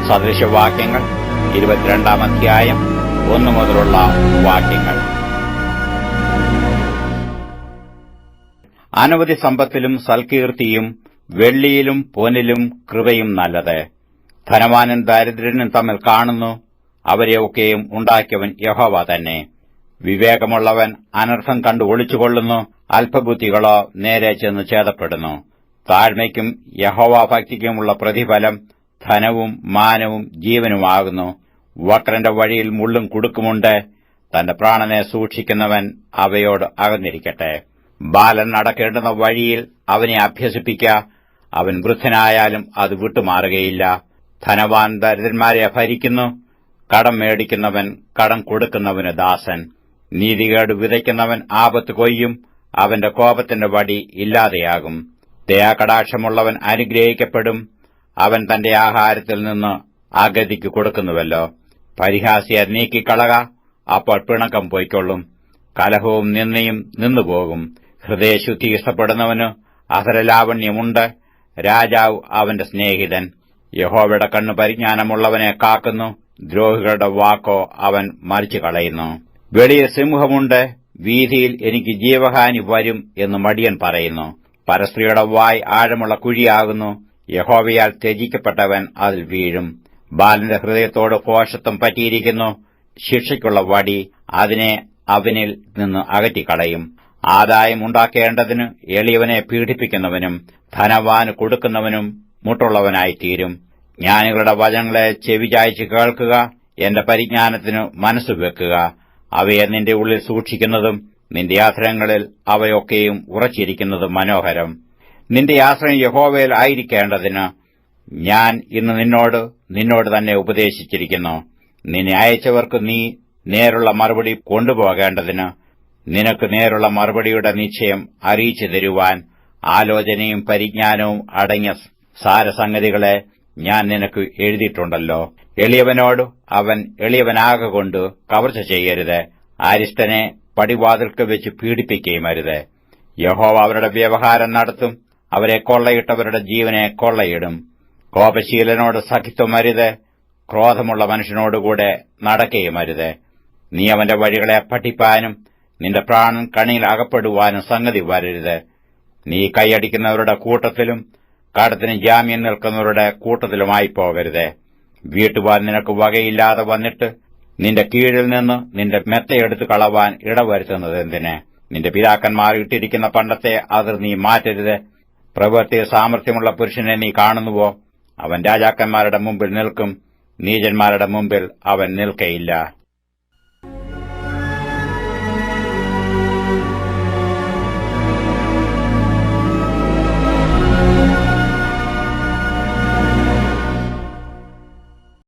സദൃശവാക്യങ്ങൾ 22 അധ്യായം 1 മുതലുള്ള വാക്യങ്ങൾ. അനവധി സമ്പത്തിലും സൽകീർത്തിയും വെള്ളിയിലും പൊന്നിലും കൃപയും നല്ലത്. ധനവാനും ദരിദ്രനും തമ്മിൽ കാണുന്നു, അവരെയൊക്കെയും ഉണ്ടാക്കിയവൻ യഹോവ തന്നെ. വിവേകമുള്ളവൻ അനർത്ഥം കണ്ടു ഒളിച്ചുകൊള്ളുന്നു, അല്പബുദ്ധികളോ നേരെ ചെന്ന് ഛേദപ്പെടുന്നു. താഴ്മയ്ക്കും യഹോവാഭക്തിക്കുമുള്ള പ്രതിഫലം ധനവും മാനവും ജീവനുമാകുന്നു. വക്രന്റെ വഴിയിൽ മുള്ളും കുടുക്കുമുണ്ട്, തന്റെ പ്രാണനെ സൂക്ഷിക്കുന്നവൻ അവയോട് അകന്നിരിക്കട്ടെ. ബാലൻ നടക്കേണ്ടുന്ന വഴിയിൽ അവനെ അഭ്യസിപ്പിക്ക, അവൻ വൃദ്ധനായാലും അത് വിട്ടുമാറുകയില്ല. ധനവാൻ ദരിദ്രന്മാരെ ഭരിക്കുന്നു, കടം മേടിക്കുന്നവൻ കടം കൊടുക്കുന്നവന് ദാസൻ. നീതികേട് വിതയ്ക്കുന്നവൻ ആപത്ത് കൊയ്യും, അവന്റെ കോപത്തിന്റെ വടി ഇല്ലാതെയാകും. ദയാകടാക്ഷമുള്ളവൻ അനുഗ്രഹിക്കപ്പെടും, അവൻ തന്റെ ആഹാരത്തിൽ നിന്ന് അഗതിക്ക് കൊടുക്കുന്നുവല്ലോ. പരിഹാസിയെ നീക്കിക്കളക, അപ്പോൾ പിണക്കം പൊയ്ക്കൊള്ളും, കലഹവും നിന്ദയും നിന്നുപോകും. ഹൃദയശുദ്ധി ഇഷ്ടപ്പെടുന്നവന് അധരലാവണ്യമുണ്ട്, രാജാവ് അവന്റെ സ്നേഹിതൻ. യഹോവയുടെ കണ്ണ് പരിജ്ഞാനമുള്ളവനെ കാക്കുന്നു, ദ്രോഹികളുടെ വാക്കോ അവൻ മറിച്ചു കളയുന്നു. വെളിയിൽ സിംഹമുണ്ട്, വീഥിയിൽ എനിക്ക് ജീവഹാനി വരും എന്ന് മടിയൻ പറയുന്നു. പരസ്ത്രീയുടെ വായ് ആഴമുള്ള കുഴിയാകുന്നു, യഹോവയാൽ ത്യജിക്കപ്പെട്ടവൻ അതിൽ വീഴും. ബാലന്റെ ഹൃദയത്തോട് ഭോഷത്വം പറ്റിയിരിക്കുന്നു, ശിക്ഷയ്ക്കുള്ള വടി അതിനെ അവനിൽ നിന്ന് അകറ്റിക്കളയും. ആദായം ഉണ്ടാക്കേണ്ടതിന് എളിയവനെ പീഡിപ്പിക്കുന്നവനും ധനവാന് കൊടുക്കുന്നവനും മുട്ടുള്ളവനായിത്തീരും. ജ്ഞാനികളുടെ വചനങ്ങളെ ചെവിചായ്ച്ച് കേൾക്കുക, എന്റെ പരിജ്ഞാനത്തിനു മനസ്സുവെക്കുക. അവയെ നിന്റെ ഉള്ളിൽ സൂക്ഷിക്കുന്നതും നിന്റെ ആശ്രയങ്ങളിൽ അവയൊക്കെയും ഉറച്ചിരിക്കുന്നതും മനോഹരം. നിന്റെ ആശ്രയം യഹോവയിൽ ആയിരിക്കേണ്ടതിന് ഞാൻ ഇന്ന് നിന്നോട് തന്നെ ഉപദേശിച്ചിരിക്കുന്നു. നിന്നെ അയച്ചവർക്ക് നീ നേരുള്ള മറുപടി കൊണ്ടുപോകേണ്ടതിന് നിനക്ക് നേരുള്ള മറുപടിയുടെ നിശ്ചയം അറിയിച്ചു തരുവാൻ ആലോചനയും പരിജ്ഞാനവും അടങ്ങിയ സാരസംഗതികളെ ഞാൻ നിനക്ക് എഴുതിയിട്ടുണ്ടല്ലോ. എളിയവനോട് അവൻ എളിയവനാകൊണ്ട് കവർച്ച ചെയ്യരുത്, അരിഷ്ടനെ പടിവാതിൽക്ക് വെച്ച് പീഡിപ്പിക്കുകയുമരുത്. യഹോവ അവരുടെ വ്യവഹാരം നടത്തും, അവരെ കൊള്ളയിട്ടവരുടെ ജീവനെ കൊള്ളയിടും. കോപശീലനോട് സഖിത്വമരുത്, ക്രോധമുള്ള മനുഷ്യനോടുകൂടെ നടക്കുകയുമരുത്. നീ അവന്റെ വഴികളെ പഠിപ്പാനും നിന്റെ പ്രാണൻ കണിയിൽ അകപ്പെടുവാനും സംഗതി വരരുത്. നീ കൈയടിക്കുന്നവരുടെ കൂട്ടത്തിലും കടത്തിന് ജാമ്യം നിൽക്കുന്നവരുടെ കൂട്ടത്തിലുമായി പോകരുത്. വീട്ടുവാൻ നിനക്ക് വകയില്ലാതെ വന്നിട്ട് നിന്റെ കീഴിൽ നിന്ന് നിന്റെ മെത്തയെടുത്ത് കളവാൻ ഇടവരുത്തുന്നത് എന്തിന്? നിന്റെ പിതാക്കന്മാർ ഇട്ടിരിക്കുന്ന പണ്ടത്തെ അതിർ നീ മാറ്റരുത്. പ്രവൃത്തി സാമർഥ്യമുള്ള പുരുഷനെ നീ കാണുന്നുവോ? അവൻ രാജാക്കന്മാരുടെ മുമ്പിൽ നിൽക്കും, നീചന്മാരുടെ മുമ്പിൽ അവൻ നിൽക്കയില്ല.